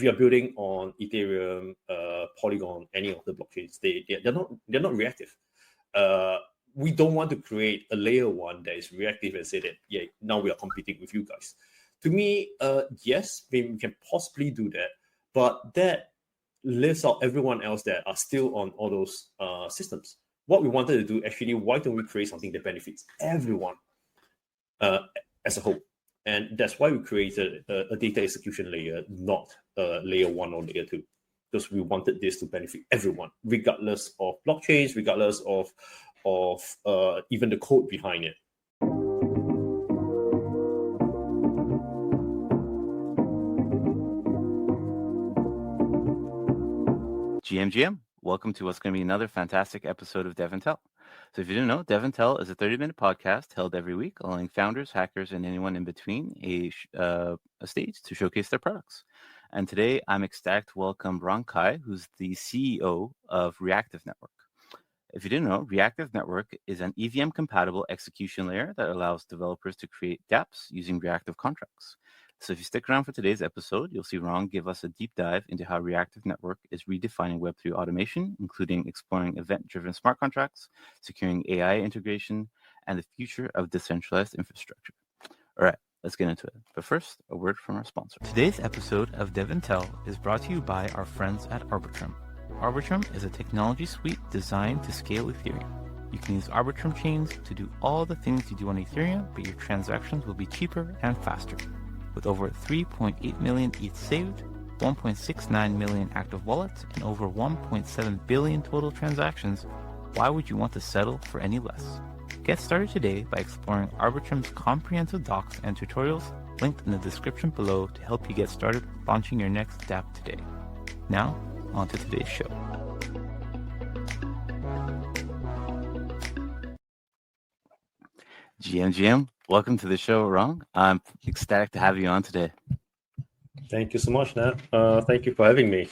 if you're building on Ethereum, Polygon, any of the blockchains, they're not reactive. We don't want to create a layer one that is reactive and say that, yeah, now we are competing with you guys. To me, yes, maybe we can possibly do that, but that leaves out everyone else that are still on all those systems. What we wanted to do, actually, why don't we create something that benefits everyone as a whole? And that's why we created a data execution layer, not layer one or layer two, because we wanted this to benefit everyone, regardless of blockchains, regardless of even the code behind it. GM, welcome to what's going to be another fantastic episode of DevNTell. So if you didn't know, DevNTell is a 30-minute podcast held every week, allowing founders, hackers, and anyone in between a stage to showcase their products. And today, I'm ecstatic to welcome Rong Kai, who's the CEO of Reactive Network. If you didn't know, Reactive Network is an EVM-compatible execution layer that allows developers to create dApps using reactive contracts. So if you stick around for today's episode, you'll see Rong give us a deep dive into how Reactive Network is redefining Web3 automation, including exploring event-driven smart contracts, securing AI integration, and the future of decentralized infrastructure. All right, let's get into it. But first, a word from our sponsor. Today's episode of DevNTell is brought to you by our friends at Arbitrum. Arbitrum is a technology suite designed to scale Ethereum. You can use Arbitrum chains to do all the things you do on Ethereum, but your transactions will be cheaper and faster. With over 3.8 million ETH saved, 1.69 million active wallets, and over 1.7 billion total transactions, why would you want to settle for any less? Get started today by exploring Arbitrum's comprehensive docs and tutorials linked in the description below to help you get started launching your next dApp today. Now, on to today's show. GM, welcome to the show, Rong. I'm ecstatic to have you on today. Thank you so much, Nat. Thank you for having me.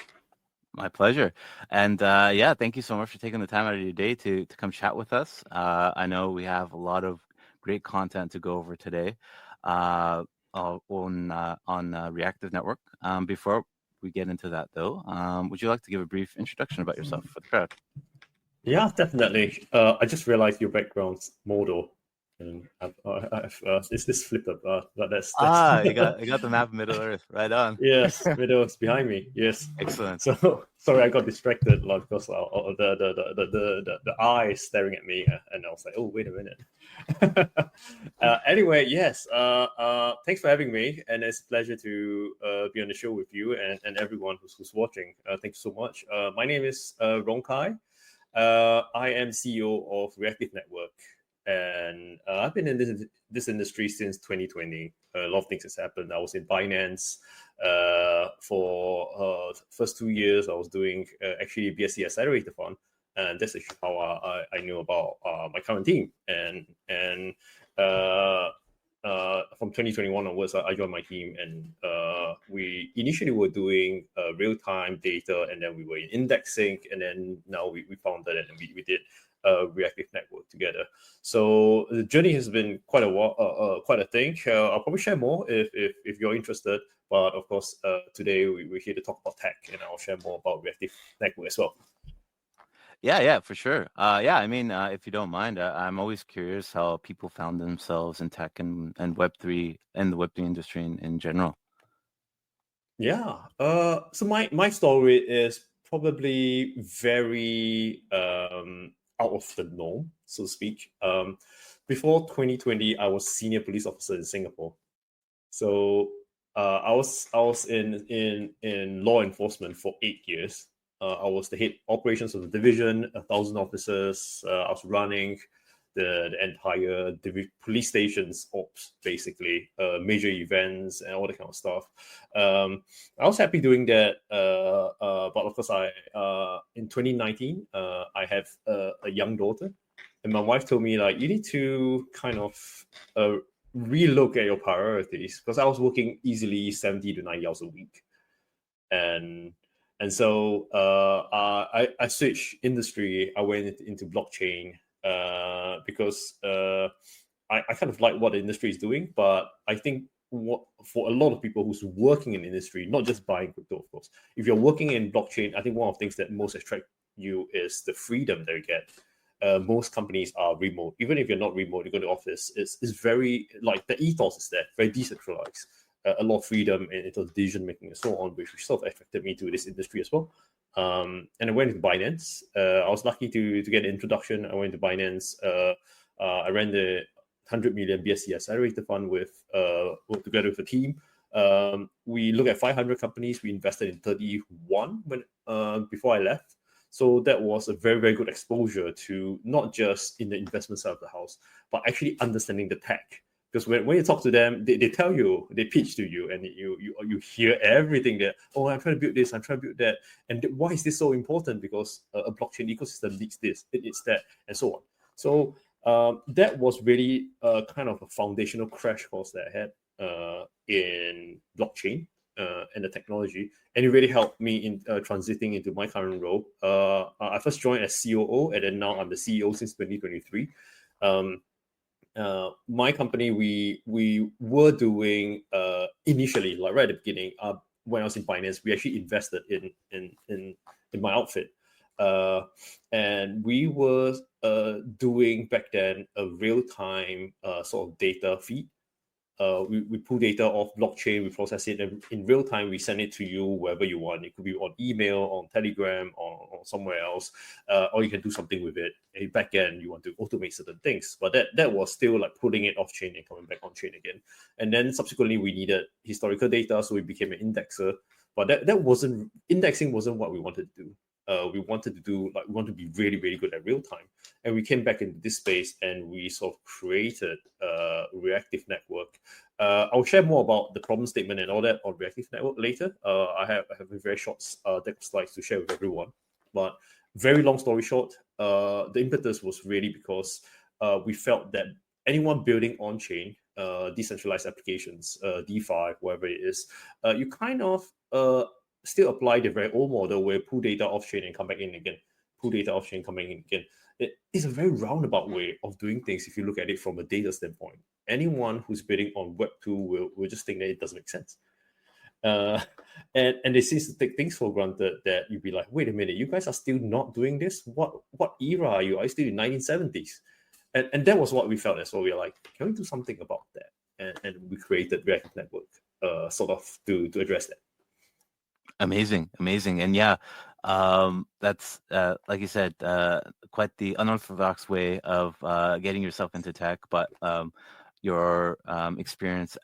My pleasure. And thank you so much for taking the time out of your day to come chat with us. I know we have a lot of great content to go over today on Reactive Network. Before we get into that, though, would you like to give a brief introduction about yourself for the crowd? Yeah, definitely. I just realized your background's modal. And it's this flip up, but that's you got the map of Middle Earth right on. Yes, Middle Earth behind me. Yes, excellent. So sorry, I got distracted because the eye staring at me, and I was like, oh, wait a minute. Anyway, yes. Thanks for having me, and it's a pleasure to be on the show with you and everyone who's watching. Thanks so much. My name is Rong Kai. I am CEO of Reactive Network. And I've been in this industry since 2020. A lot of things has happened. I was in finance for the first 2 years. I was doing actually BSc Accelerator Fund, and that's actually how I knew about my current team. And from 2021 onwards, I joined my team, and we initially were doing real-time data, and then we were in indexing, and then now we founded it, and we did Reactive Network together. So the journey has been quite a thing. I'll probably share more if you're interested. But of course, today we're here to talk about tech, and I'll share more about Reactive Network as well. Yeah, for sure. I mean, if you don't mind, I'm always curious how people found themselves in tech and Web3 and the Web3 industry in general. Yeah. So my story is probably very out of the norm, so to speak. Before 2020, I was senior police officer in Singapore. So I was in law enforcement for 8 years. I was the head operations of the division, 1,000 officers. I was running the entire police stations ops, basically, major events and all that kind of stuff. I was happy doing that, but of course, in 2019, I have a young daughter, and my wife told me, like, you need to kind of relook at your priorities, because I was working easily 70 to 90 hours a week, and so I switched industry. I went into blockchain. Because I kind of like what the industry is doing, but I think for a lot of people who's working in the industry, not just buying crypto, of course. If you're working in blockchain, I think one of the things that most attract you is the freedom that you get. Most companies are remote. Even if you're not remote, you go to office. It's very like the ethos is there, very decentralized. A lot of freedom in terms of decision making and so on, which sort of affected me to this industry as well. And I went to Binance. I was lucky to get an introduction. I went to Binance. I ran the 100 million BSC accelerator fund worked together with a team. We looked at 500 companies. We invested in 31 before I left. So that was a very, very good exposure to not just in the investment side of the house, but actually understanding the tech. Because when you talk to them, they tell you, they pitch to you, and you hear everything that, oh, I'm trying to build this, I'm trying to build that. And why is this so important? Because a blockchain ecosystem needs this, it needs that, and so on. So that was really kind of a foundational crash course that I had in blockchain and the technology. And it really helped me in transiting into my current role. I first joined as COO, and then now I'm the CEO since 2023. My company, we were doing initially, like right at the beginning, when I was in finance, we actually invested in my outfit, and we were doing back then a real-time sort of data feed. We pull data off blockchain, we process it, and in real time, we send it to you wherever you want. It could be on email, on Telegram, or somewhere else, or you can do something with it. And back end, you want to automate certain things, but that was still like putting it off chain and coming back on chain again. And then subsequently, we needed historical data, so we became an indexer. But indexing wasn't what we wanted to do. We wanted to be really, really good at real time. And we came back into this space and we sort of created Reactive Network. I'll share more about the problem statement and all that on Reactive Network later. I have a very short deck of slides to share with everyone. But very long story short, the impetus was really because we felt that anyone building on-chain, decentralized applications, DeFi, whatever it is, you kind of still apply the very old model where pull data off-chain and come back in again, pull data off-chain, coming in again. It is a very roundabout way of doing things if you look at it from a data standpoint. Anyone who's building on Web 2 will just think that it doesn't make sense. And they seem to take things for granted that you'd be like, wait a minute, you guys are still not doing this? What era are you? Are you still in 1970s? And that was what we felt as well. We were like, can we do something about that? And we created Reactive Network sort of to address that. Amazing. And yeah, that's like you said, quite the unorthodox way of getting yourself into tech, but your experience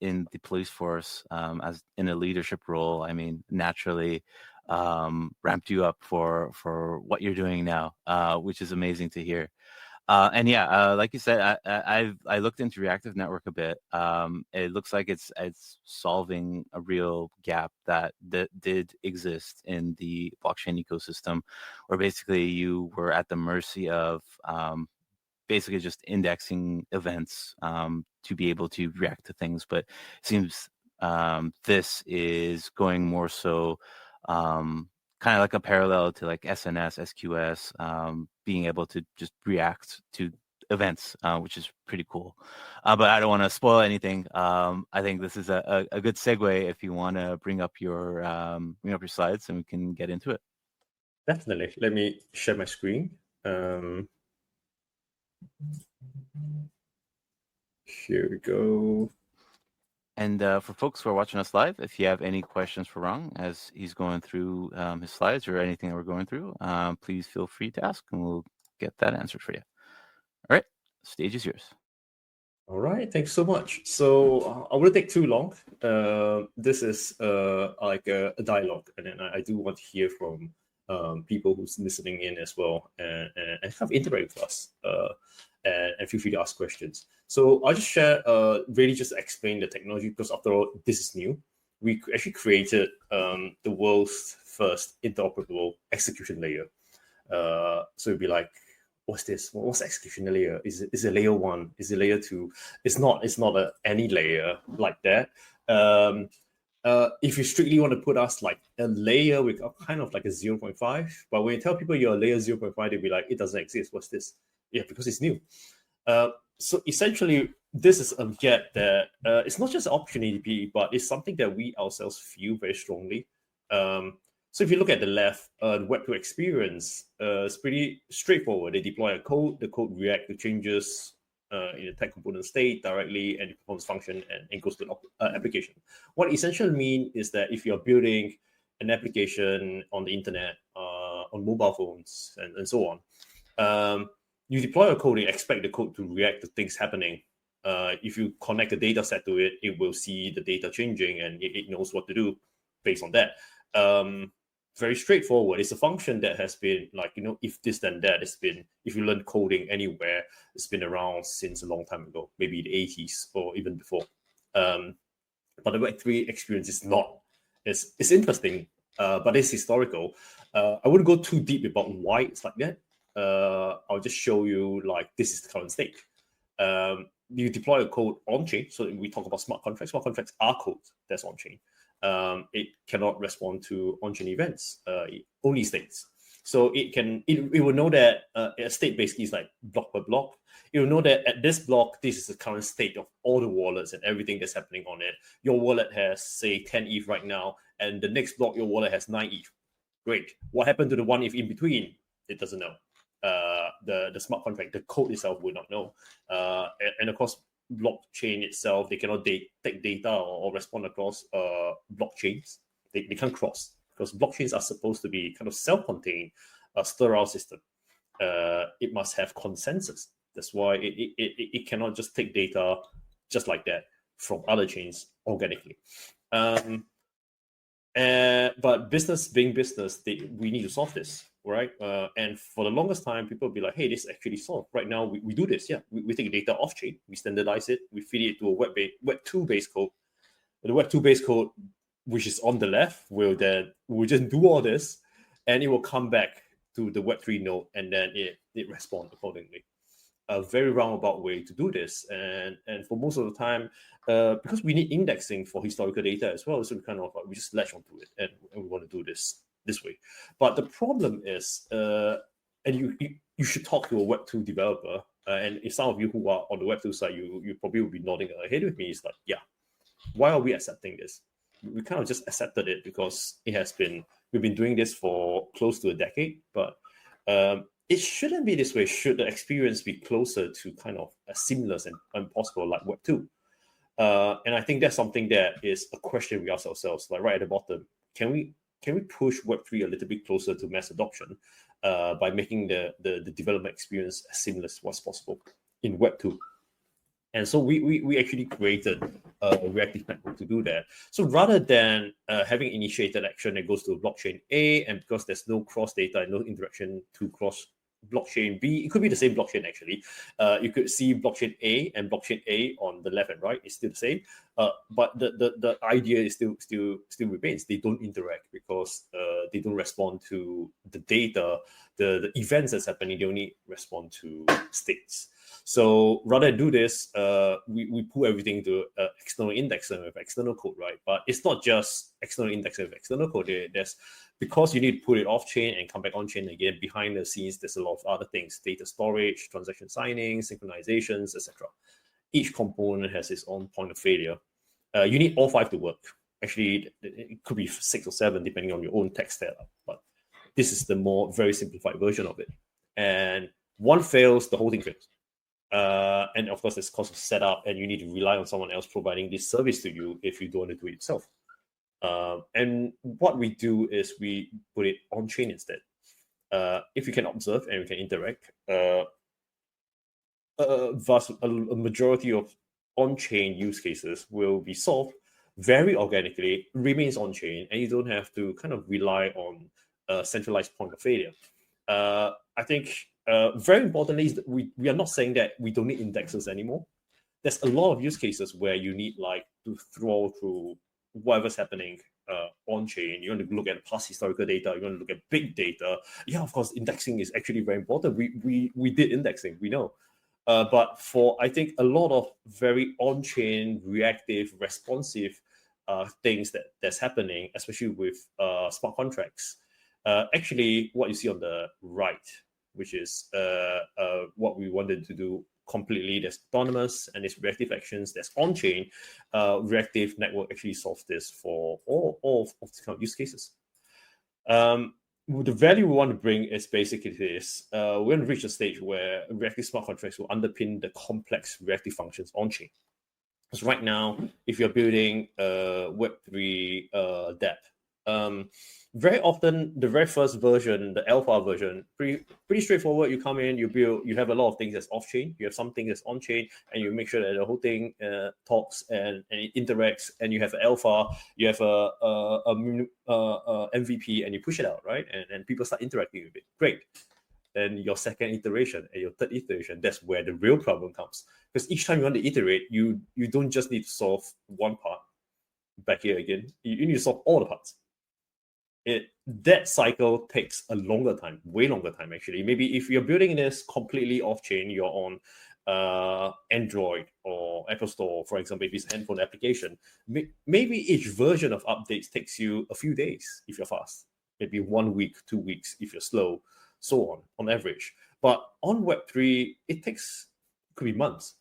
in the police force as in a leadership role, I mean, naturally ramped you up for what you're doing now, which is amazing to hear. And yeah, like you said, I looked into Reactive Network a bit. It looks like it's solving a real gap that did exist in the blockchain ecosystem, where basically you were at the mercy of basically just indexing events to be able to react to things. But it seems this is going more so kind of like a parallel to like SNS, SQS, being able to just react to events, which is pretty cool. But I don't want to spoil anything. I think this is a good segue if you want to bring up your slides and we can get into it. Definitely. Let me share my screen. Here we go. And for folks who are watching us live, if you have any questions for Rong as he's going through his slides or anything that we're going through, please feel free to ask and we'll get that answered for you. All right, stage is yours. All right, thanks so much. So I won't take too long. This is like a dialogue, and then I do want to hear from people who's listening in as well and kind of interact with us and feel free to ask questions. So I'll just share, really just explain the technology because after all, this is new. We actually created the world's first interoperable execution layer. So it'd be like, what's this? What's execution layer? Is it layer 1? Is it layer 2? It's not any layer like that. If you strictly want to put us like a layer with kind of like a 0.5, but when you tell people you're a layer 0.5, they'll be like, it doesn't exist. What's this? Yeah, because it's new. So essentially, this is a get that it's not just an opportunity, but it's something that we ourselves feel very strongly. So if you look at the left, the Web2 experience is pretty straightforward. They deploy a code, the code reacts to changes in the tag component state directly, and it performs function and goes to the application. What essentially means is that if you're building an application on the internet, on mobile phones, and so on, you deploy a code, you expect the code to react to things happening. If you connect a data set to it, it will see the data changing and it knows what to do based on that. Very straightforward. It's a function that has been like, if this then that. It's been, if you learn coding anywhere, it's been around since a long time ago, maybe the 80s or even before. But the Web3 experience is not. It's interesting, but it's historical. I wouldn't go too deep about why it's like that. I'll just show you like this is the current state. You deploy a code on chain. So we talk about smart contracts. Smart contracts are code that's on chain. It cannot respond to on-chain events, only states. So it will know that a state basically is like block per block. It will know that at this block, this is the current state of all the wallets and everything that's happening on it. Your wallet has, say, 10 ETH right now, and the next block, your wallet has 9 ETH. Great. What happened to the 1 ETH in between? It doesn't know. The smart contract, the code itself will not know. And of course, blockchain itself, they cannot take data or respond across blockchains. They can't cross, because blockchains are supposed to be kind of self-contained, sterile system. It must have consensus. That's why it cannot just take data just like that from other chains organically. But business being business, we need to solve this, right? And for the longest time, people will be like, hey, this is actually solved. Right now, we do this. Yeah, we take data off-chain, we standardize it, we feed it to a Web2 based code. The Web2 based code, which is on the left, will just do all this, and it will come back to the Web3 node, and then it responds accordingly. A very roundabout way to do this, and for most of the time, because we need indexing for historical data as well, so we just latch onto it, and we want to do this way. But the problem is, and you should talk to a Web2 developer, and if some of you who are on the Web2 side, you probably will be nodding ahead with me. It's like, yeah, why are we accepting this? We kind of just accepted it because we've been doing this for close to a decade, but it shouldn't be this way. Should the experience be closer to kind of as seamless and possible like Web2? And I think that's something that is a question we ask ourselves, like right at the bottom. Can we push Web3 a little bit closer to mass adoption by making the development experience as seamless as possible in Web2? And so we actually created a reactive network to do that. So rather than having initiated action that goes to blockchain A, and because there's no cross data and no interaction to cross blockchain B, it could be the same blockchain actually. You could see blockchain A and blockchain A on the left and right. It's still the same, but the idea is still remains. They don't interact because they don't respond to the data, the events that's happening. They only respond to states. So rather than do this, we pull everything to external indexer with external code, right? But it's not just external indexer with external code. There's, because you need to put it off chain and come back on chain again, behind the scenes, there's a lot of other things: data storage, transaction signing, synchronizations, etc. Each component has its own point of failure. You need all 5 to work. Actually, it could be 6 or 7 depending on your own tech setup. But this is the more very simplified version of it. And one fails, the whole thing fails. And of course, there's cost of setup, and you need to rely on someone else providing this service to you if you don't want to do it yourself. And what we do is we put it on chain instead. If you can observe and we can interact, a majority of on-chain use cases will be solved very organically, remains on chain, and you don't have to kind of rely on a centralized point of failure. I think very importantly is that we are not saying that we don't need indexes anymore. There's a lot of use cases where you need like to throw through whatever's happening on chain. You want to look at past historical data. You want to look at big data. Yeah, of course, indexing is actually very important. We did indexing, we know. But for, I think, a lot of very on-chain, reactive, responsive things that's happening, especially with smart contracts, actually what you see on the right, which is what we wanted to do completely that's autonomous, and it's reactive actions that's on-chain. Reactive Network actually solves this for all of these kind of use cases. The value we want to bring is basically this. We're going to reach a stage where reactive smart contracts will underpin the complex reactive functions on-chain. Because right now, if you're building a Web3 dApp, very often the very first version, the alpha version, pretty straightforward. You come in, you build, you have a lot of things that's off-chain, you have something that's on-chain, and you make sure that the whole thing talks and it interacts, and you have an alpha, you have a MVP, and you push it out, right? And people start interacting with it. Great. Then your second iteration and your third iteration, that's where the real problem comes. Because each time you want to iterate, you don't just need to solve one part. Back here again, you need to solve all the parts. That cycle takes a longer time, way longer time actually. Maybe if you're building this completely off-chain, you're on Android or Apple Store, for example, if it's a handphone application, maybe each version of updates takes you a few days if you're fast, maybe 1 week, 2 weeks if you're slow, so on average. But on Web3, it could be months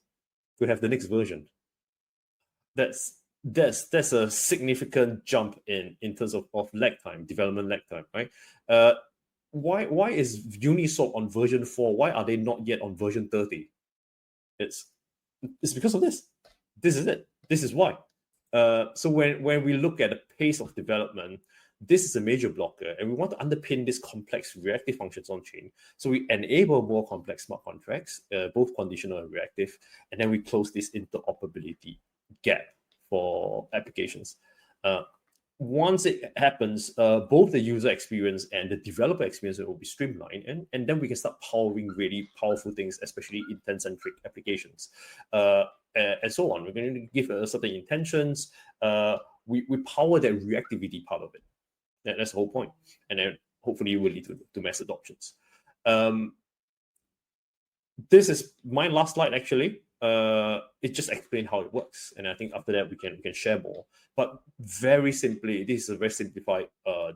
to have the next version. That's a significant jump in terms of lag time, development lag time, right? Why is Uniswap on version 4? Why are they not yet on version 30? It's because of this. This is it. This is why. So when we look at the pace of development, this is a major blocker, and we want to underpin this complex reactive functions on chain. So we enable more complex smart contracts, both conditional and reactive, and then we close this interoperability gap for applications. Once it happens, both the user experience and the developer experience will be streamlined, and then we can start powering really powerful things, especially intent-centric applications, and so on. We're going to give certain intentions. We power that reactivity part of it. That's the whole point. And then hopefully it will lead to mass adoptions. This is my last slide, actually. It just explains how it works. And I think after that, we can share more. But very simply, this is a very simplified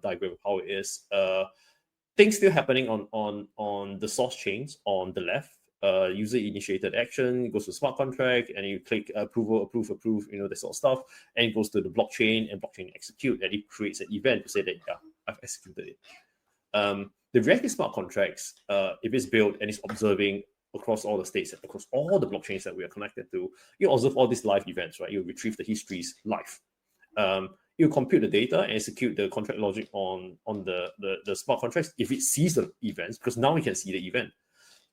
diagram of how it is. Things still happening on the source chains on the left. User-initiated action goes to smart contract, and you click approve, that sort of stuff, and it goes to the blockchain, and blockchain execute, and it creates an event to say that, yeah, I've executed it. The reactive smart contracts, if it's built and it's observing across all the states, across all the blockchains that we are connected to, you observe all these live events, right? You retrieve the histories live. You compute the data and execute the contract logic on the smart contracts if it sees the events, because now we can see the event.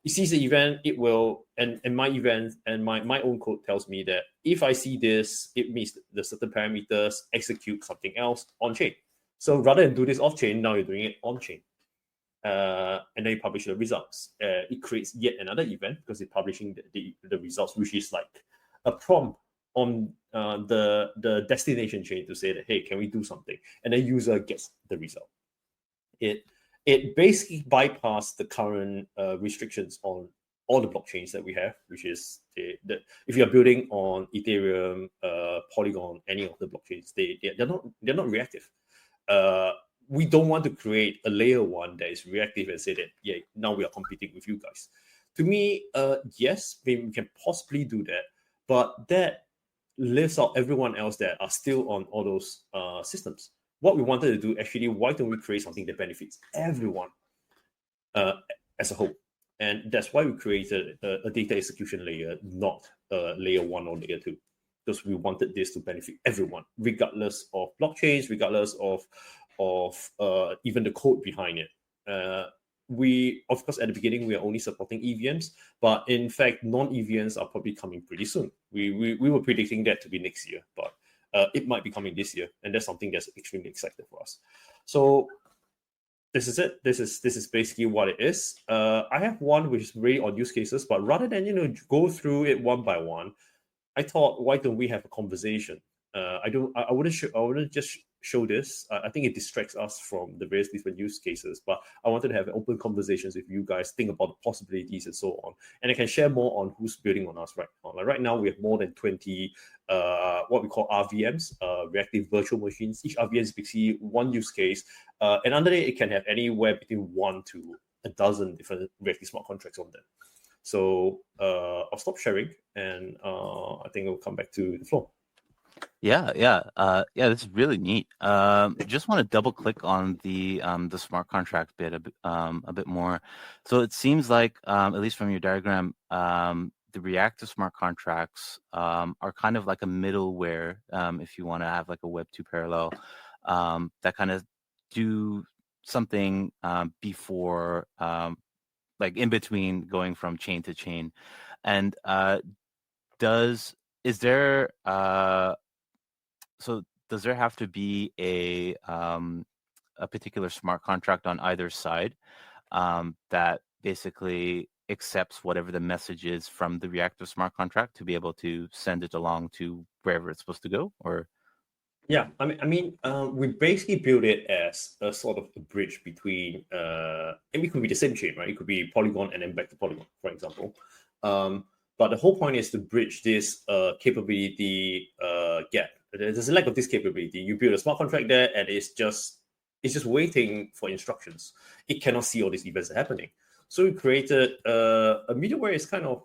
It sees the event, it will, and my event and my own code tells me that if I see this, it meets the certain parameters, execute something else on-chain. So rather than do this off-chain, now you're doing it on-chain. And then you publish the results. It creates yet another event because it's publishing the results, which is like a prompt on the destination chain to say that, hey, can we do something? And the user gets the result. It basically bypassed the current restrictions on all the blockchains that we have, which is if you're building on Ethereum, Polygon, any of the blockchains, they're not reactive. We don't want to create a layer one that is reactive and say that, yeah, now we are competing with you guys. To me, yes, maybe we can possibly do that, but that leaves out everyone else that are still on all those systems. What we wanted to do, actually, why don't we create something that benefits everyone as a whole? And that's why we created a data execution layer, not layer one or layer two, because we wanted this to benefit everyone, regardless of blockchains, regardless of even the code behind it. We, of course, at the beginning, we are only supporting EVMs, but in fact, non-EVMs are probably coming pretty soon. We were predicting that to be next year, but it might be coming this year, and that's something that's extremely exciting for us. So this is it. This is basically what it is. I have one which is really on use cases, but rather than go through it one by one, I thought, why don't we have a conversation? I wouldn't just show this. I think it distracts us from the various different use cases, but I wanted to have open conversations with you guys, think about the possibilities and so on. And I can share more on who's building on us right now. Like right now, we have more than 20 what we call RVMs, reactive virtual machines. Each RVM is basically one use case, and under it can have anywhere between 1 to a dozen different reactive smart contracts on them. So I'll stop sharing, and I think I'll come back to the floor. Yeah. This is really neat. Just want to double click on the smart contract bit a bit more. So it seems like, at least from your diagram, the reactive smart contracts are kind of like a middleware, if you want to have like a Web 2 parallel, that kind of do something before, like in between going from chain to chain. And is there so does there have to be a particular smart contract on either side that basically accepts whatever the message is from the reactive smart contract to be able to send it along to wherever it's supposed to go? Or Yeah, we basically build it as a sort of a bridge between, and it could be the same chain, right? It could be Polygon and then back to Polygon, for example. But the whole point is to bridge this capability gap. There's a lack of this capability. You build a smart contract there, and it's just waiting for instructions. It cannot see all these events happening. So we created a middleware is kind of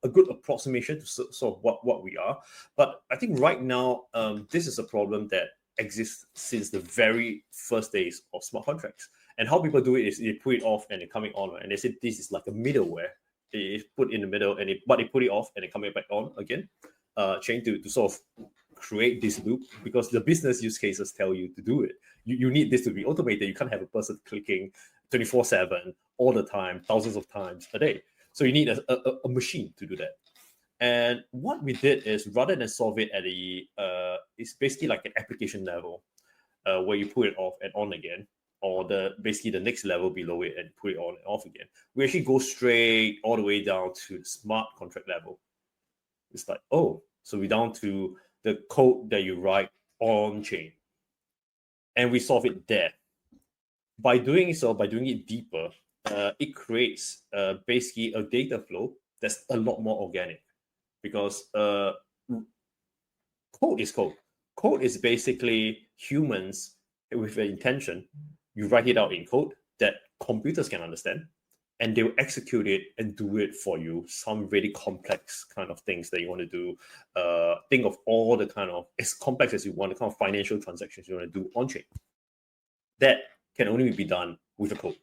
a good approximation to sort of what we are. But I think right now, this is a problem that exists since the very first days of smart contracts. And how people do it is they put it off and they're coming on, right? And they say this is like a middleware. They put in the middle, but they put it off and they're coming back on again, chain to sort of create this loop, because the business use cases tell you to do it. You need this to be automated. You can't have a person clicking 24/7 all the time, thousands of times a day. So you need a machine to do that. And what we did is, rather than solve it at it's basically like an application level, where you put it off and on again, or basically the next level below it and put it on and off again. We actually go straight all the way down to the smart contract level. It's like, oh, so we're down to the code that you write on chain, and we solve it there. By doing it deeper, it creates basically a data flow that's a lot more organic, because code is code. Code is basically humans with an intention. You write it out in code that computers can understand, and they will execute it and do it for you. Some really complex kind of things that you want to do. Think of all the kind of, as complex as you want, the kind of financial transactions you want to do on chain. That can only be done with a code.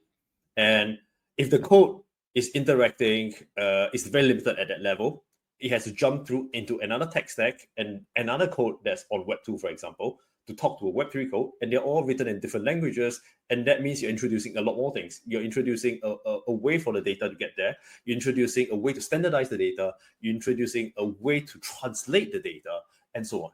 And if the code is interacting, it's very limited at that level. It has to jump through into another tech stack and another code that's on Web 2, for example, to talk to a Web 3 code, and they're all written in different languages. And that means you're introducing a lot more things. You're introducing a way for the data to get there. You're introducing a way to standardize the data. You're introducing a way to translate the data, and so on.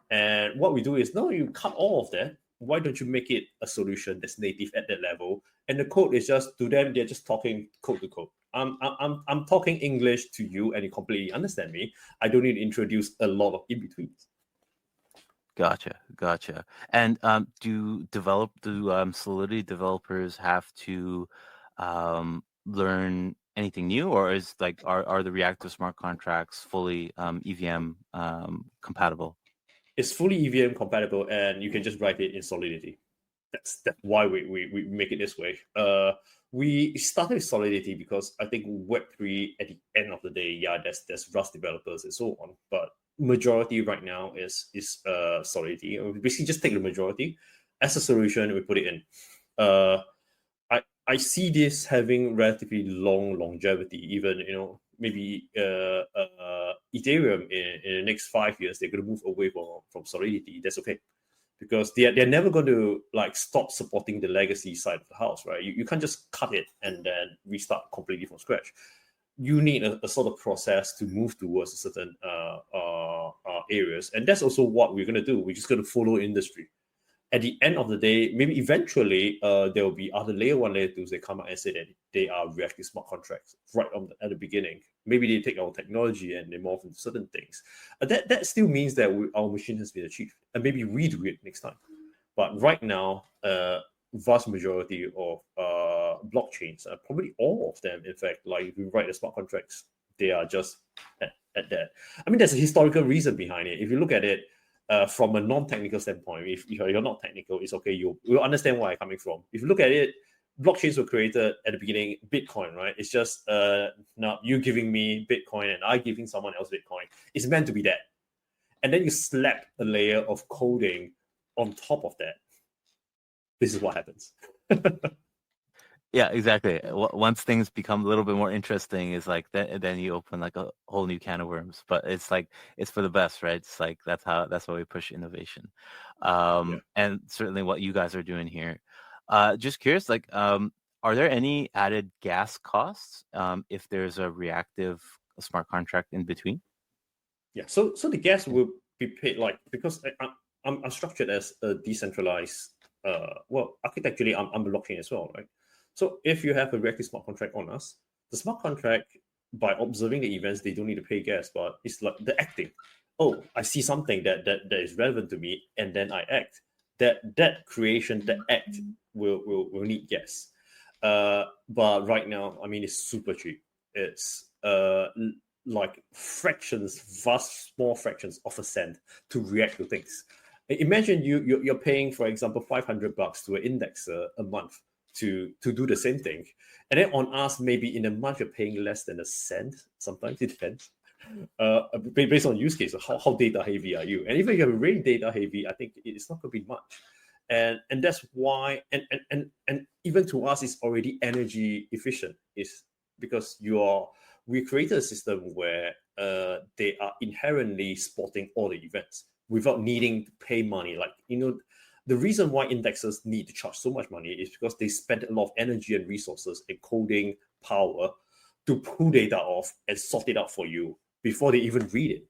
And what we do is, no, you cut all of that. Why don't you make it a solution that's native at that level? And the code is just, to them, they're just talking code to code. I'm talking English to you, and you completely understand me. I don't need to introduce a lot of in-betweens. Gotcha. And do Solidity developers have to learn anything new, or is are the reactive smart contracts fully EVM compatible? It's fully EVM compatible, and you can just write it in Solidity. That's why we make it this way. We started with Solidity because I think Web3, at the end of the day, yeah, there's Rust developers and so on, but majority right now is Solidity. We basically just take the majority as a solution, we put it in. I see this having relatively long longevity. Even, maybe Ethereum in the next 5 years, they're going to move away from Solidity. That's okay, because they're never going to stop supporting the legacy side of the house, right? You can't just cut it and then restart completely from scratch. You need a sort of process to move towards a certain areas, and that's also what we're going to do. We're just going to follow industry. At the end of the day, maybe eventually there will be other layer 1, layer 2s that come out and say that they are reactive smart contracts right at the beginning. Maybe they take our technology and they morph into certain things. That still means that our mission has been achieved, and maybe we do it next time. But right now, vast majority of blockchains, probably all of them, in fact, if you write the smart contracts, they are just at that. There's a historical reason behind it. If you look at it, from a non-technical standpoint, if you're not technical, it's okay. You'll understand where I'm coming from. If you look at it, blockchains were created at the beginning, Bitcoin, right? It's just now you giving me Bitcoin and I giving someone else Bitcoin. It's meant to be that. And then you slap a layer of coding on top of that. This is what happens. Yeah, exactly. Once things become a little bit more interesting, is like that. Then you open like a whole new can of worms. But it's like it's for the best, right? It's like that's why we push innovation, and certainly what you guys are doing here. Just curious, like, are there any added gas costs if there's a reactive smart contract in between? Yeah. So the gas will be paid because I'm structured as a decentralized. Architecturally, I'm blockchain as well, right? So if you have a reactive smart contract on us, the smart contract, by observing the events, they don't need to pay gas, but it's like the acting. Oh, I see something that is relevant to me, and then I act. That creation, that act will need gas. But right now, I mean, it's super cheap. It's like small fractions of a cent to react to things. Imagine you're paying, for example, $500 to an indexer a month to do the same thing, and then on us, maybe in a month you're paying less than a cent. Sometimes it depends, based on use case. How data heavy are you? And even if you're really data heavy, I think it's not going to be much. And that's why, and even to us, it's already energy efficient. Is because we created a system where they are inherently spotting all the events without needing to pay money. Like, the reason why indexers need to charge so much money is because they spend a lot of energy and resources and coding power to pull data off and sort it out for you before they even read it.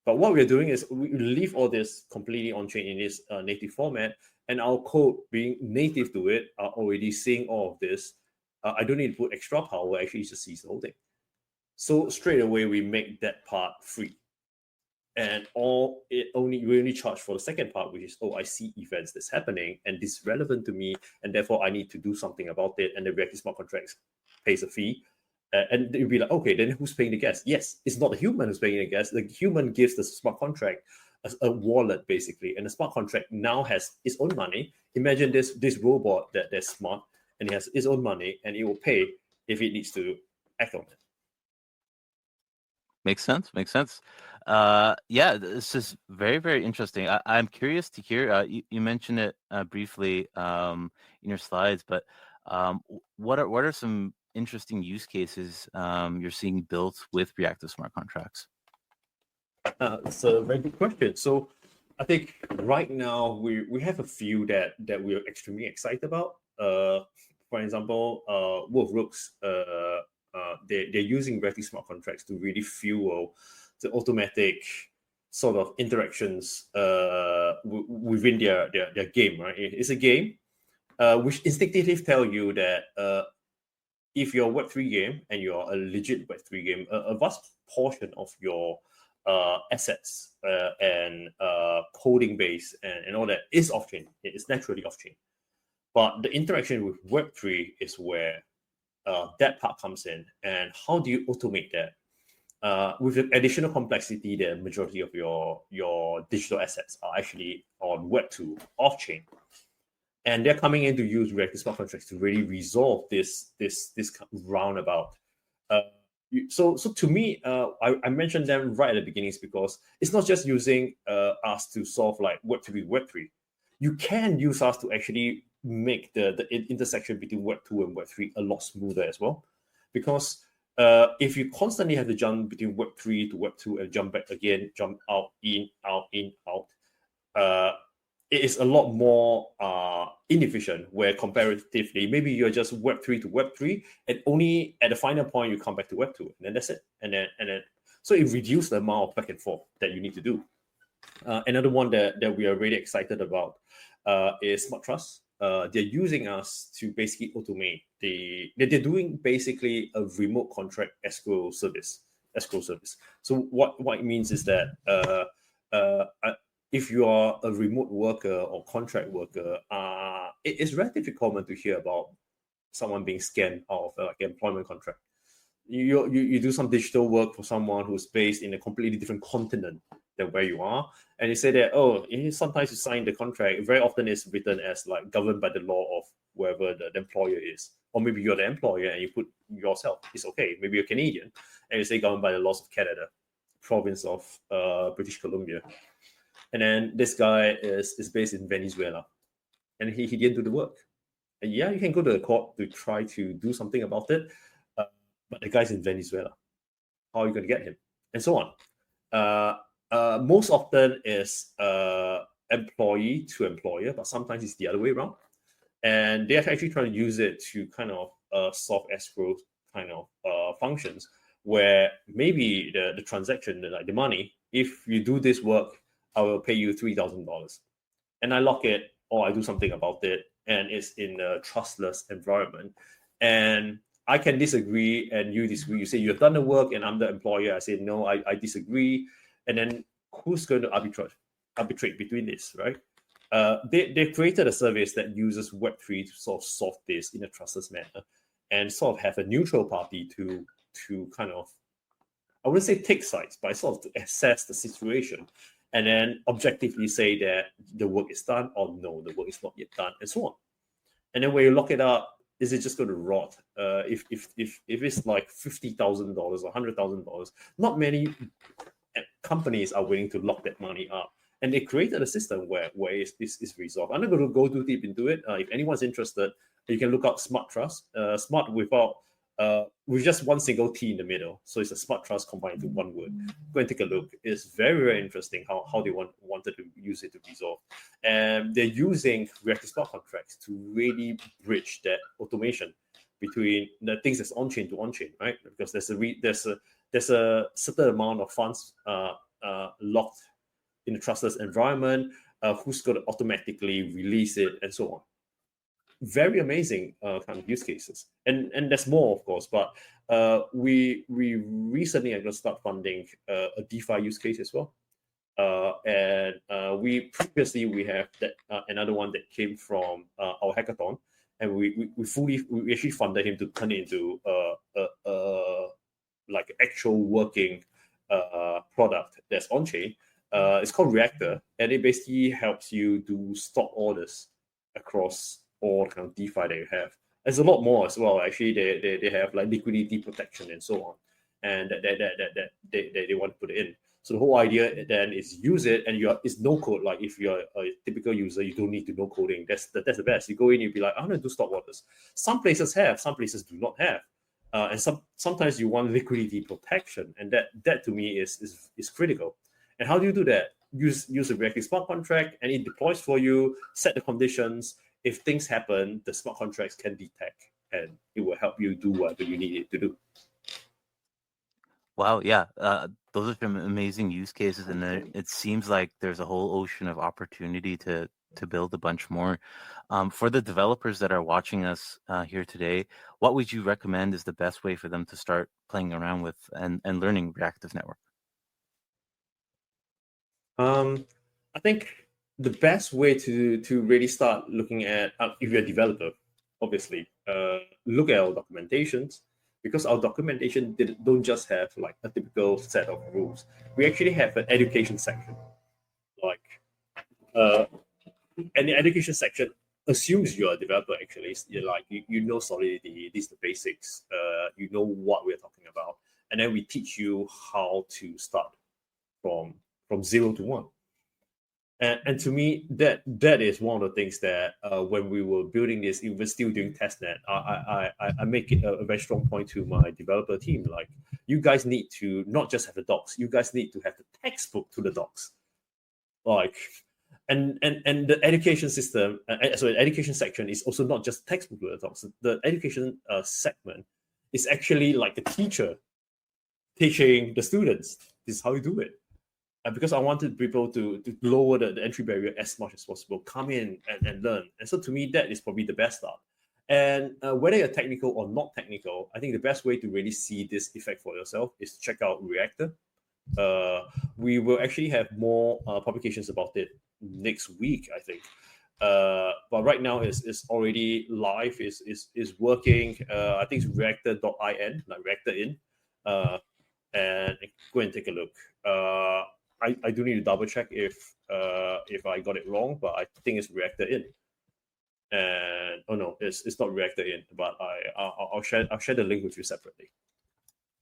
But what we're doing is we leave all this completely on-chain in this native format, and our code being native to it are already seeing all of this. I don't need to put extra power, actually it just sees the whole thing. So straight away, we make that part free. And we only charge for the second part, which is, I see events that's happening and this is relevant to me, and therefore I need to do something about it. And the reactive smart contracts pays a fee. And you'll be like, okay, then who's paying the gas? Yes, it's not the human who's paying the gas. The human gives the smart contract a wallet, basically. And the smart contract now has its own money. Imagine this robot that's smart and it has its own money, and it will pay if it needs to act on it. Makes sense. Yeah, this is very, very interesting. I'm curious to hear, you mentioned it briefly in your slides, but what are some interesting use cases you're seeing built with reactive smart contracts? It's a very good question. So I think right now we have a few that we're extremely excited about. For example, Wolf Rooks, they're using reactive smart contracts to really fuel the automatic sort of interactions within their game, right? It's a game which instinctively tell you that if you're a Web3 game and you're a legit Web3 game, a vast portion of your assets and coding base and all that is off-chain. It's naturally off-chain. But the interaction with Web3 is where that part comes in. And how do you automate that? With the additional complexity, the majority of your digital assets are actually on Web2 off-chain. And they're coming in to use reactive smart contracts to really resolve this roundabout. So to me, I mentioned them right at the beginnings because it's not just using us to solve like Web2 Web3. You can use us to actually make the intersection between Web2 and Web3 a lot smoother as well. Because if you constantly have to jump between Web3 to Web2 and jump back again, jump out, in, out, it is a lot more inefficient, where comparatively, maybe you're just Web3 to Web3, and only at the final point you come back to Web2, and then that's it. And then so it reduces the amount of back and forth that you need to do. Another one that we are really excited about is Smart Trust. They're using us to basically automate they're doing basically a remote contract escrow service. So what it means is that if you are a remote worker or contract worker, it is relatively common to hear about someone being scammed out of like an employment contract. You do some digital work for someone who's based in a completely different continent, than where you are. And you say that, oh, sometimes you sign the contract, very often it's written as like governed by the law of whoever the employer is. Or maybe you're the employer and you put yourself, it's okay. Maybe you're Canadian and you say governed by the laws of Canada, province of British Columbia. And then this guy is based in Venezuela and he didn't do the work. And yeah, you can go to the court to try to do something about it. But the guy's in Venezuela. How are you going to get him? And so on. Most often is employee to employer, but sometimes it's the other way around. And they're actually trying to use it to kind of solve escrow kind of functions where maybe the transaction, like the money, if you do this work, I will pay you $3,000. And I lock it or I do something about it. And it's in a trustless environment. And I can disagree and you disagree. You say you've done the work and I'm the employer. I say, no, I disagree. And then who's going to arbitrate between this, right? They created a service that uses Web3 to sort of solve this in a trustless manner and sort of have a neutral party to kind of, I wouldn't say take sides, but sort of to assess the situation and then objectively say that the work is done or no, the work is not yet done and so on. And then when you lock it up, is it just going to rot? If it's like $50,000 or $100,000, not many companies are willing to lock that money up. And they created a system where it's resolved. I'm not going to go too deep into it. If anyone's interested, you can look up Smart Trust. Smart with just one single T in the middle. So it's a Smart Trust combined into one word. Go and take a look. It's very, very interesting how they wanted to use it to resolve. And they're using reactive smart contracts to really bridge that automation between the things that's on-chain to on-chain, right? Because there's a certain amount of funds locked in a trustless environment, who's going to automatically release it and so on. Very amazing kind of use cases. And there's more, of course, but we recently are going to start funding a DeFi use case as well. And we have that another one that came from our hackathon, and we actually funded him to turn it into like actual working product that's on chain. It's called Reactor, and it basically helps you do stop orders across all kind of DeFi that you have. There's a lot more as well. Actually, they have like liquidity protection and so on, and that they want to put it in. So the whole idea then is use it, and it's no code. Like if you're a typical user, you don't need to know coding. That's the best. You go in, you'll be like, I'm gonna do stop orders. Some places have, some places do not have, and sometimes you want liquidity protection, and that to me is critical. And how do you do that? Use a reactive smart contract, and it deploys for you. Set the conditions. If things happen, the smart contracts can detect, and it will help you do whatever you need it to do. Wow, yeah, those are some amazing use cases, and it seems like there's a whole ocean of opportunity to build a bunch more. For the developers that are watching us here today, what would you recommend is the best way for them to start playing around with and learning Reactive Network? I think the best way to really start looking at, if you're a developer, obviously, look at our documentations, because our documentation don't just have like a typical set of rules. We actually have an education section. And the education section assumes you're a developer. Actually, you know Solidity, these are the basics. You know what we're talking about, and then we teach you how to start from 0 to 1. And to me, that is one of the things that when we were building this, even still doing testnet, I make it a very strong point to my developer team. Like, you guys need to not just have the docs, you guys need to have the textbook to the docs. Like, and the education system, so the education section is also not just textbook to the docs. The education segment is actually like the teacher teaching the students. This is how you do it. Because I wanted people to lower the entry barrier as much as possible, come in and learn. And so to me, that is probably the best start. And whether you're technical or not technical, I think the best way to really see this effect for yourself is to check out Reactor. We will actually have more publications about it next week, I think. But right now it's already live, is working. I think it's reactor.in, like reactor in. And go and take a look. I do need to double check if I got it wrong, but I think it's reactor in. And no, it's not reactor in, but I'll share the link with you separately.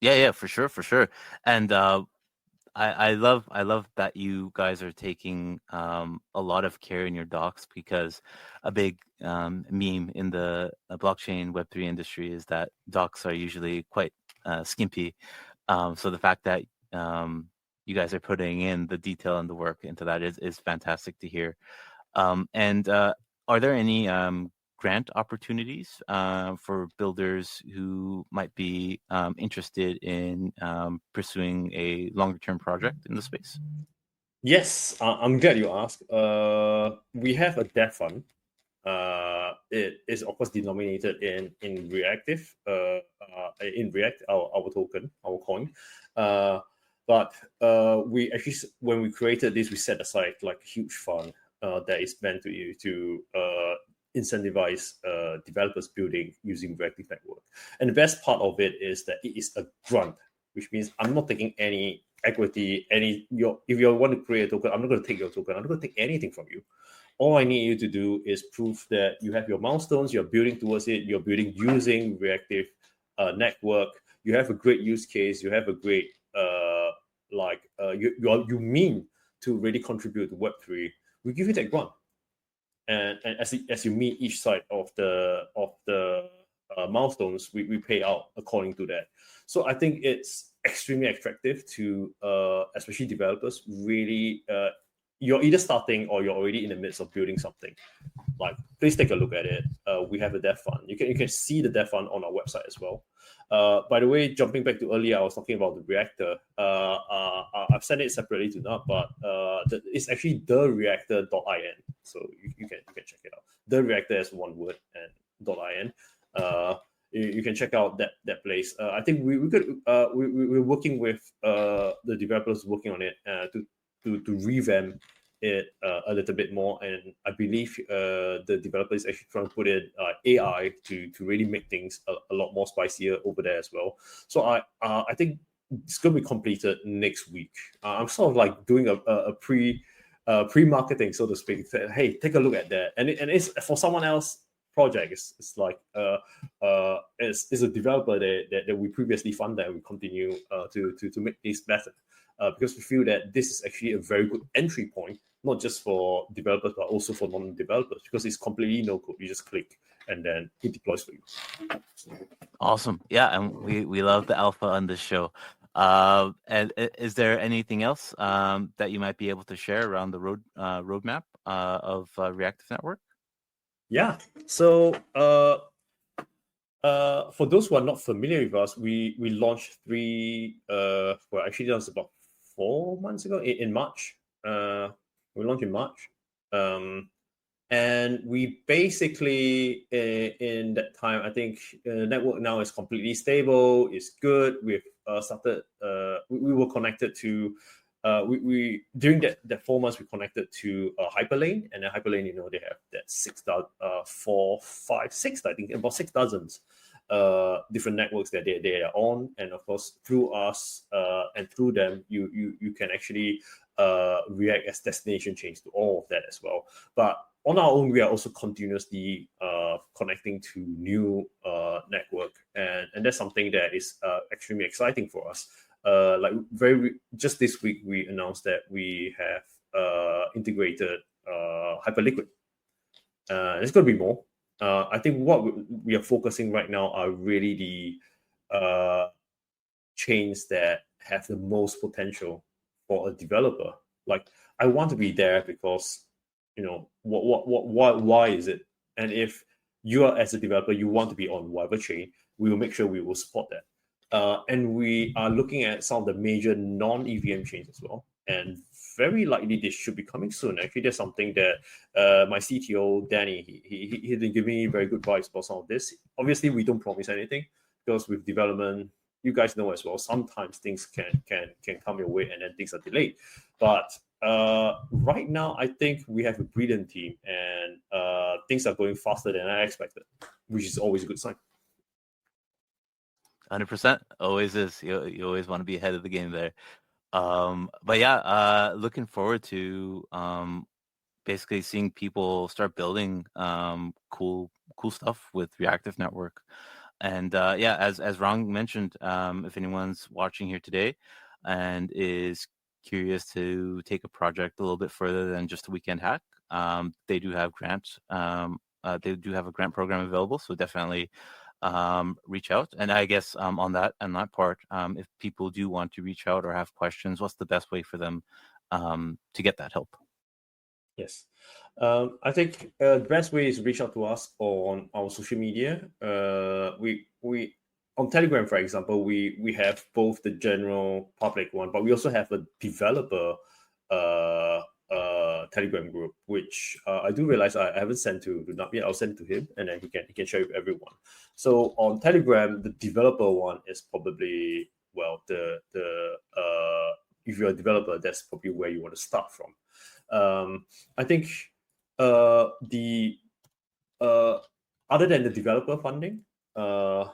Yeah, for sure. And I love that you guys are taking a lot of care in your docs, because a big meme in the blockchain Web3 industry is that docs are usually quite skimpy. So the fact that you guys are putting in the detail and the work into that is fantastic to hear. And are there any grant opportunities for builders who might be interested in pursuing a longer-term project in the space? Yes, I'm glad you asked. We have a dev fund. It is of course denominated in Reactive, in React, our token, our coin. But we actually, when we created this, we set aside like a huge fund that is meant to incentivize developers building using Reactive Network. And the best part of it is that it is a grant, which means I'm not taking any equity, if you want to create a token, I'm not going to take your token. I'm not going to take anything from you. All I need you to do is prove that you have your milestones, you're building towards it, you're building using Reactive Network, you have a great use case, you have a great you mean to really contribute to Web3. We give you that grant, and as you meet each side of the milestones, we pay out according to that. So I think it's extremely attractive to especially developers. Really, you're either starting or you're already in the midst of building something. Like, please take a look at it. We have a dev fund. You can see the dev fund on our website as well. By the way, jumping back to earlier, I was talking about the reactor. I've sent it separately to NUP, but it's actually thereactor.in. So you can check it out. The reactor is one word and .in. You can check out that place. I think we're working with the developers working on it to revamp it a little bit more, and I believe the developer is actually trying to put in AI to really make things a lot more spicier over there as well. So I think it's going to be completed next week. I'm sort of like doing a pre-marketing, so to speak. Hey, take a look at that, and it's for someone else project. It's like it's a developer that we previously funded, and we continue to make this better. Because we feel that this is actually a very good entry point, not just for developers, but also for non-developers, because it's completely no code. You just click and then it deploys for you. Awesome. Yeah, and we love the alpha on this show. And is there anything else that you might be able to share around the roadmap of Reactive Network? Yeah. So for those who are not familiar with us, we launched actually that was about 4 months ago in March. We launched in March. And we basically, in that time, I think the network now is completely stable. It's good. We've started, we were connected to, during that 4 months, we connected to Hyperlane. And then Hyperlane, they have that 6 dozens different networks that they are on. And of course, through us and through them, you can actually react as destination chains to all of that as well. But on our own, we are also continuously connecting to new network, and that's something that is extremely exciting for us. Just this week, we announced that we have integrated Hyperliquid. There's going to be more. I think what we are focusing right now are really the chains that have the most potential for a developer. Like, I want to be there because, why is it? And if you are, as a developer, you want to be on whatever chain, we will make sure we will support that. And we are looking at some of the major non-EVM chains as well. And very likely this should be coming soon. Actually, there's something that my CTO, Danny, he's been giving me very good advice about some of this. Obviously, we don't promise anything, because with development, you guys know as well, sometimes things can come your way and then things are delayed. But right now, I think we have a brilliant team, and things are going faster than I expected, which is always a good sign. 100%. Always is. You always want to be ahead of the game there. But yeah, looking forward to basically seeing people start building cool stuff with Reactive Network. And yeah, as Rong mentioned, if anyone's watching here today and is curious to take a project a little bit further than just a weekend hack, they do have grants. They do have a grant program available, so definitely reach out. And I guess on that part, if people do want to reach out or have questions, what's the best way for them to get that help? Yes. I think the best way is reach out to us on our social media. We on Telegram, for example, we have both the general public one, but we also have a developer Telegram group, which I do realize I haven't sent to yet. I'll send to him, and then he can share with everyone. So on Telegram, the developer one is probably, well, the if you're a developer, that's probably where you want to start from. I think the other than the developer funding, and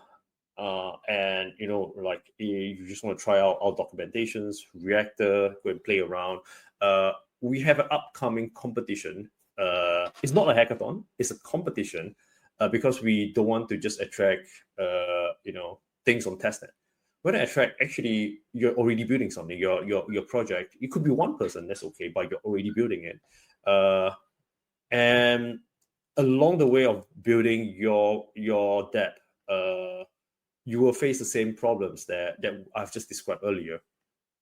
like you just want to try out our documentations, Reactor, go and play around. We have an upcoming competition. It's not a hackathon; it's a competition because we don't want to just attract things on testnet. When I attract, actually, you're already building something. Your project, it could be one person, that's okay, but you're already building it. And along the way of building your dApp, you will face the same problems that I've just described earlier.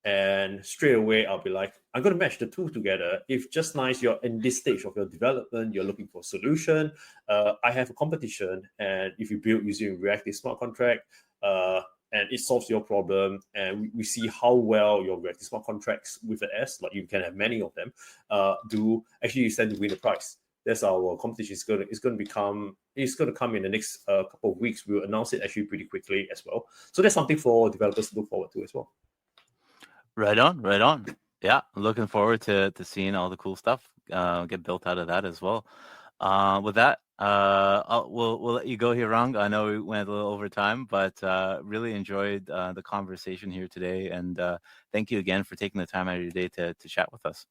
And straight away, I'll be like, I'm going to match the two together. If just nice, you're in this stage of your development, you're looking for a solution. I have a competition, and if you build using Reactive Smart Contract, and it solves your problem, and we see how well your Reactive Smart Contracts with an S, like you can have many of them, do. Actually, you stand to win the prize. That's our competition. It's going to come in the next couple of weeks. We'll announce it actually pretty quickly as well. So that's something for developers to look forward to as well. Right on. Yeah, looking forward to seeing all the cool stuff get built out of that as well. With that, we'll let you go here, Rong. I know we went a little over time, but really enjoyed the conversation here today. And thank you again for taking the time out of your day to chat with us.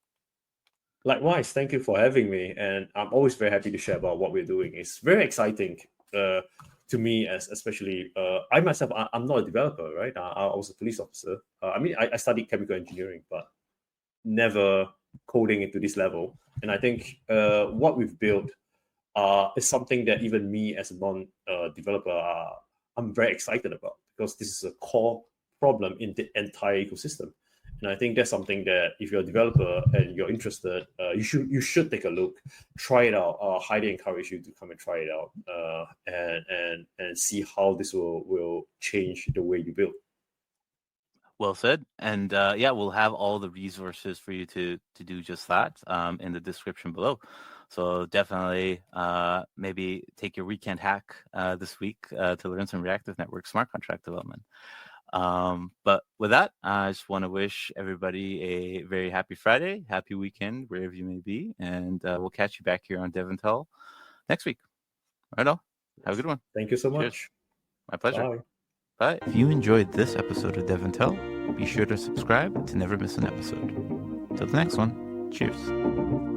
Likewise, thank you for having me. And I'm always very happy to share about what we're doing. It's very exciting to me, especially I myself, I'm not a developer, right? I was a police officer. I studied chemical engineering, but never coding into this level. And I think what we've built is something that even me as a non-developer, I'm very excited about, because this is a core problem in the entire ecosystem. And I think that's something that if you're a developer and you're interested, you should take a look, try it out. Highly encourage you to come and try it out and see how this will change the way you build. Well said. And yeah, we'll have all the resources for you to do just that in the description below. So definitely maybe take your weekend hack this week to learn some Reactive Network smart contract development. But with that, I just want to wish everybody a very happy Friday, happy weekend, wherever you may be. And we'll catch you back here on DevNTell next week. Right on. Have a good one. Thank you so much. Cheers. My pleasure. Bye. Bye. If you enjoyed this episode of DevNTell, be sure to subscribe to never miss an episode. Till the next one, cheers.